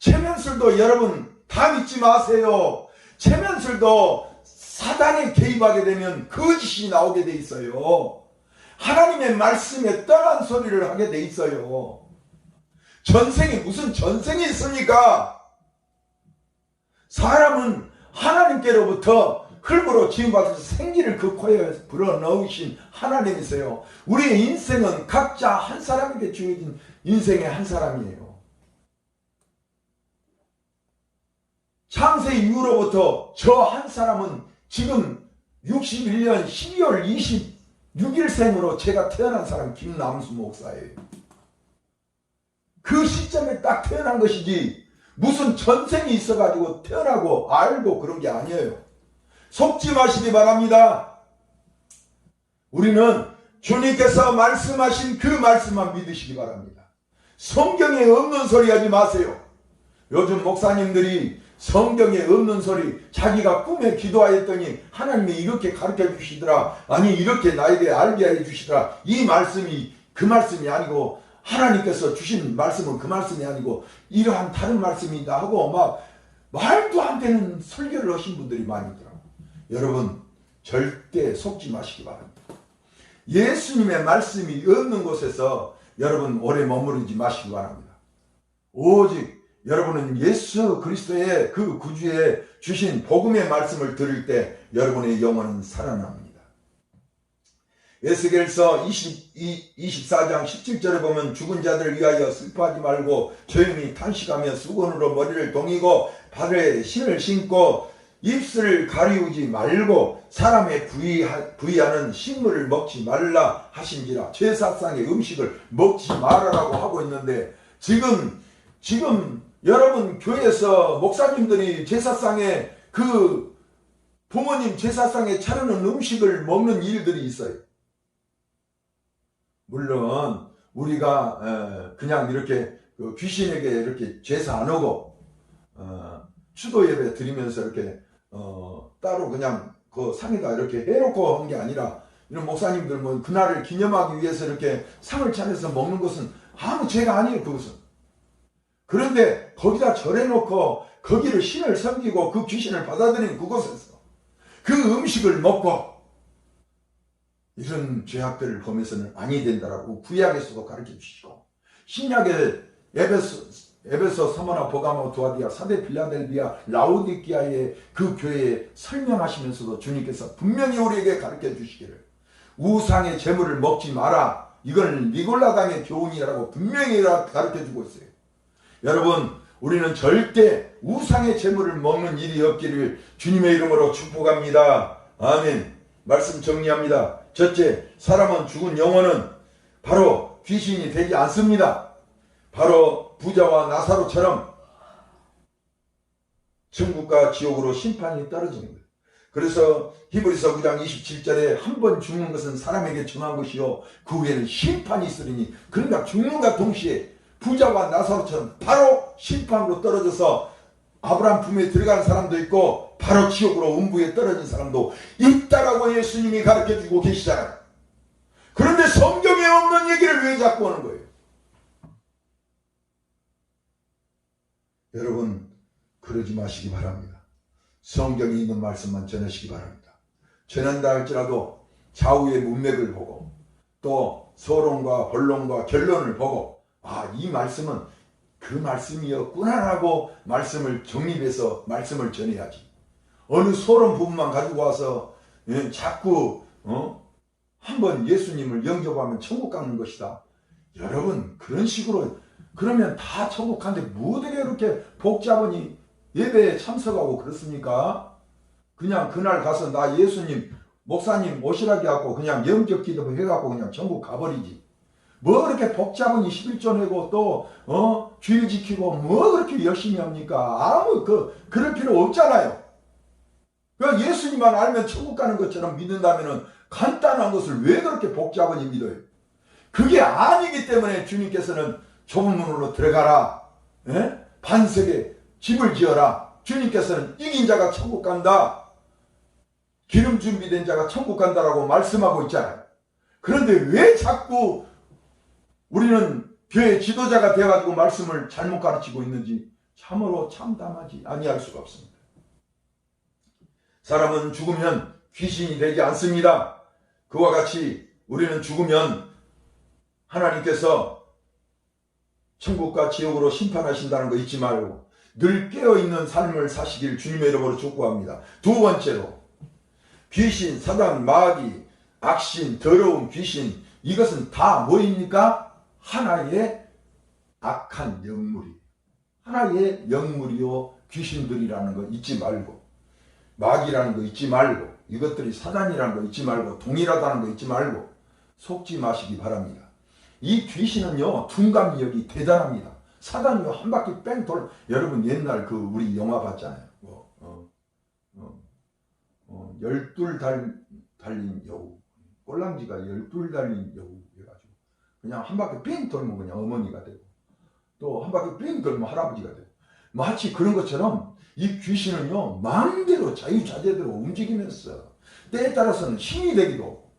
[SPEAKER 1] 최면술도 여러분 다 믿지 마세요. 최면술도 사단에 개입하게 되면 거짓이 나오게 돼 있어요. 하나님의 말씀에 떠난 소리를 하게 돼 있어요. 전생에 무슨 전생이 있습니까? 사람은 하나님께로부터 흙으로 지음받아서 생기를 그 코에 불어넣으신 하나님이세요. 우리의 인생은 각자 한 사람에게 주어진 인생의 한 사람이에요. 창세 이후로부터 저 한 사람은 지금 61년 12월 26일생으로 제가 태어난 사람 김남수 목사예요. 그 시점에 딱 태어난 것이지 무슨 전생이 있어가지고 태어나고 알고 그런 게 아니에요. 속지 마시기 바랍니다. 우리는 주님께서 말씀하신 그 말씀만 믿으시기 바랍니다. 성경에 없는 소리 하지 마세요. 요즘 목사님들이 성경에 없는 소리, 자기가 꿈에 기도하였더니 하나님이 이렇게 가르쳐 주시더라. 아니 이렇게 나에게 알게 해 주시더라. 이 말씀이 그 말씀이 아니고 하나님께서 주신 말씀은 그 말씀이 아니고 이러한 다른 말씀이다 하고 막 말도 안 되는 설교를 하신 분들이 많이 있더라고요. 여러분 절대 속지 마시기 바랍니다. 예수님의 말씀이 없는 곳에서 여러분 오래 머무르지 마시기 바랍니다. 오직 여러분은 예수 그리스도의 그 구주에 주신 복음의 말씀을 들을 때 여러분의 영혼은 살아납니다. 에스겔서 24장 17절에 보면 죽은 자들을 위하여 슬퍼하지 말고 조용히 탄식하며 수건으로 머리를 동이고 발에 신을 신고 입술을 가리우지 말고 사람의 부의하는 식물을 먹지 말라 하신지라. 제사상의 음식을 먹지 말아라고 하고 있는데 지금 여러분 교회에서 목사님들이 제사상에 그 부모님 제사상에 차려놓은 음식을 먹는 일들이 있어요. 물론 우리가 그냥 이렇게 귀신에게 이렇게 제사 안 하고 추도 예배 드리면서 이렇게 따로 그냥 그 상에다 이렇게 해놓고 한 게 아니라 이런 목사님들 뭐 그날을 기념하기 위해서 이렇게 상을 차려서 먹는 것은 아무 죄가 아니에요. 그것은. 그런데 거기다 절해놓고 거기를 신을 섬기고 그 귀신을 받아들인 그곳에서 그 음식을 먹고 이런 죄악들을 범해서는 아니 된다라고 구약에서도 가르쳐 주시고 신약의 에베소 에베소, 서머나, 보가모, 두아디아, 사데, 필라델비아, 라오디키아의 그 교회에 설명하시면서도 주님께서 분명히 우리에게 가르쳐 주시기를 우상의 재물을 먹지 마라. 이건 니골라당의 교훈이라고 분명히 가르쳐 주고 있어요. 여러분, 우리는 절대 우상의 재물을 먹는 일이 없기를 주님의 이름으로 축복합니다. 아멘. 말씀 정리합니다. 첫째, 사람은 죽은 영혼은 바로 귀신이 되지 않습니다. 바로 부자와 나사로처럼 천국과 지옥으로 심판이 떨어지는 거예요. 그래서 히브리서 9장 27절에 한 번 죽는 것은 사람에게 정한 것이요 그 후에는 심판이 있으리니, 그러니까 죽는과 동시에 부자와 나사로처럼 바로 심판으로 떨어져서 아브라함 품에 들어가는 사람도 있고 바로 지옥으로 음부에 떨어진 사람도 있다라고 예수님이 가르쳐주고 계시잖아요. 그런데 성경에 없는 얘기를 왜 자꾸 하는 거예요? 여러분, 그러지 마시기 바랍니다. 성경에 있는 말씀만 전하시기 바랍니다. 전한다 할지라도 좌우의 문맥을 보고 또 서론과 본론과 결론을 보고 이 말씀은 그 말씀이었구나라고 말씀을 정립해서 말씀을 전해야지. 어느 서론 부분만 가지고 와서 자꾸 한번 예수님을 영접하면 천국 가는 것이다. 여러분, 그런 식으로 그러면 다 천국 가는데 뭐들이 이렇게 복잡하니 예배에 참석하고 그렇습니까? 그냥 그날 가서 나 예수님 목사님 오시라고 하고 그냥 영접 기도 해갖고 그냥 천국 가버리지. 뭐 그렇게 복잡하니 11조 내고 또 주일 지키고 뭐 그렇게 열심히 합니까? 아무 그럴 필요 없잖아요. 그 예수님만 알면 천국 가는 것처럼 믿는다면은 간단한 것을 왜 그렇게 복잡하니 믿어요? 그게 아니기 때문에 주님께서는 좁은 문으로 들어가라. 반석에 집을 지어라. 주님께서는 이긴 자가 천국 간다. 기름 준비된 자가 천국 간다라고 말씀하고 있잖아요. 그런데 왜 자꾸 우리는 교회 지도자가 되어가지고 말씀을 잘못 가르치고 있는지 참으로 참담하지 아니할 수가 없습니다. 사람은 죽으면 귀신이 되지 않습니다. 그와 같이 우리는 죽으면 하나님께서 천국과 지옥으로 심판하신다는 거 잊지 말고 늘 깨어있는 삶을 사시길 주님의 이름으로 축복합니다. 두 번째로, 귀신, 사단, 마귀, 악신, 더러운 귀신, 이것은 다 뭐입니까? 하나의 악한 영물이, 하나의 영물이요 귀신들이라는 거 잊지 말고, 마귀라는 거 잊지 말고, 이것들이 사단이라는 거 잊지 말고, 동일하다는 거 잊지 말고 속지 마시기 바랍니다. 이 귀신은요 둔감력이 대단합니다. 사단이요 한 바퀴 뺑 돌. 여러분 옛날 우리 영화 봤잖아요. 12 달린 여우, 꼴랑지가 12 달린 여우 해가지고 그냥 한 바퀴 뺑 돌면 그냥 어머니가 되고 또 한 바퀴 뺑 돌면 할아버지가 되고, 마치 그런 것처럼 이 귀신은요 마음대로 자유자재대로 움직이면서 때에 따라서는 신이 되기도 하고,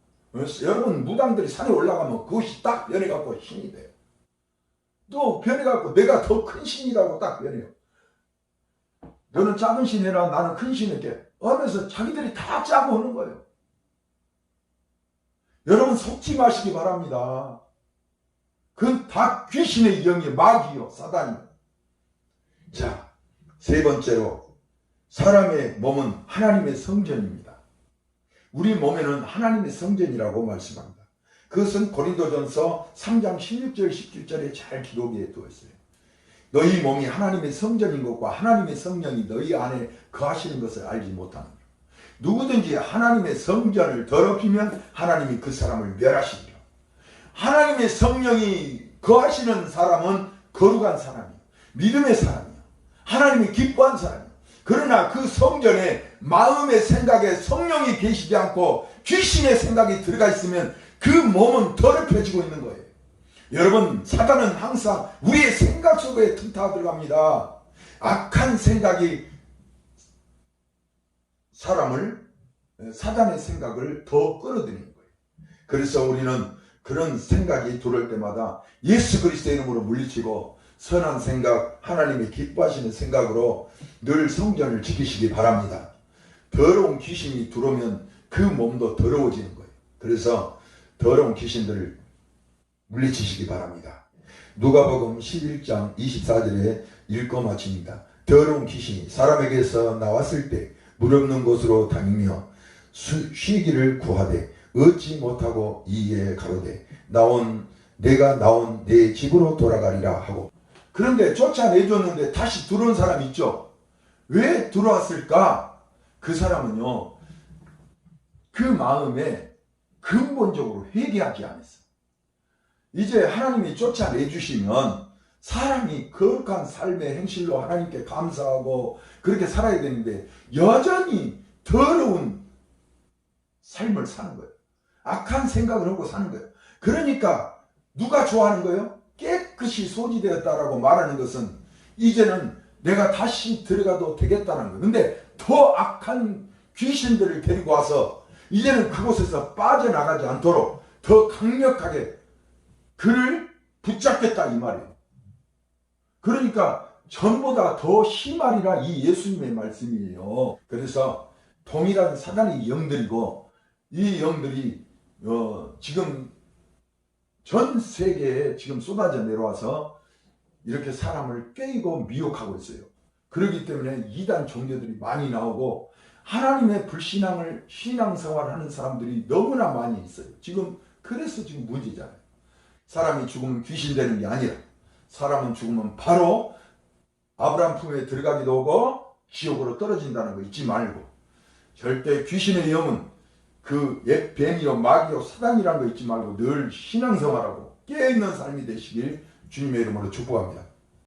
[SPEAKER 1] 여러분 무당들이 산에 올라가면 그것이 딱 변해갖고 신이 돼요. 또 변해갖고 내가 더 큰 신이라고 딱 변해요. 너는 작은 신이라 나는 큰 신일게 하면서 자기들이 다 짜고 오는 거예요. 여러분 속지 마시기 바랍니다. 그건 다 귀신의 영이, 마귀요 사단이요. 자, 세 번째로, 사람의 몸은 하나님의 성전입니다. 우리 몸에는 하나님의 성전이라고 말씀합니다. 그것은 고린도전서 3장 16절 17절에 잘 기록해 두어 있어요. 너희 몸이 하나님의 성전인 것과 하나님의 성령이 너희 안에 거하시는 것을 알지 못하는 것. 누구든지 하나님의 성전을 더럽히면 하나님이 그 사람을 멸하시리라. 하나님의 성령이 거하시는 사람은 거룩한 사람이에요. 믿음의 사람이에요. 하나님이 기뻐한 사람이에요. 그러나 그 성전에 마음의 생각에 성령이 계시지 않고 귀신의 생각이 들어가 있으면 그 몸은 더럽혀지고 있는 거예요. 여러분, 사단은 항상 우리의 생각 속에 틈타 들어갑니다. 악한 생각이 사단의 생각을 더 끌어들이는 거예요. 그래서 우리는 그런 생각이 들어올 때마다 예수 그리스도의 이름으로 물리치고 선한 생각, 하나님이 기뻐하시는 생각으로 늘 성전을 지키시기 바랍니다. 더러운 귀신이 들어오면 그 몸도 더러워지는 거예요. 그래서 더러운 귀신들을 물리치시기 바랍니다. 누가복음 11장 24절에 읽고 마칩니다. 더러운 귀신이 사람에게서 나왔을 때 물 없는 곳으로 다니며 쉬기를 구하되 얻지 못하고 이에 가로되 내가 나온 내 집으로 돌아가리라 하고. 그런데 쫓아내줬는데 다시 들어온 사람 있죠. 왜 들어왔을까? 그 사람은요, 그 마음에 근본적으로 회개하지 않았어. 이제 하나님이 쫓아내주시면 사람이 거룩한 삶의 행실로 하나님께 감사하고 그렇게 살아야 되는데 여전히 더러운 삶을 사는 거예요. 악한 생각을 하고 사는 거예요. 그러니까 누가 좋아하는 거예요? 깨끗이 소지되었다라고 말하는 것은 이제는 내가 다시 들어가도 되겠다는 거예요. 근데 더 악한 귀신들을 데리고 와서 이제는 그곳에서 빠져나가지 않도록 더 강력하게 그를 붙잡겠다 이 말이에요. 그러니까 전보다 더 심하리라 이 예수님의 말씀이에요. 그래서 동일한 사단의 영들이고 이 영들이 지금 전 세계에 지금 쏟아져 내려와서 이렇게 사람을 깨이고 미혹하고 있어요. 그렇기 때문에 이단 종교들이 많이 나오고 하나님의 불신앙을 신앙생활하는 사람들이 너무나 많이 있어요. 그래서 지금 문제잖아요. 사람이 죽으면 귀신 되는 게 아니라 사람은 죽으면 바로 아브라함 품에 들어가기도 하고 지옥으로 떨어진다는 거 잊지 말고, 절대 귀신의 영은 그 옛 뱀이요 마귀요 사단이라는 거 잊지 말고 늘 신앙생활하고 깨어있는 삶이 되시길 주님의 이름으로 축복합니다.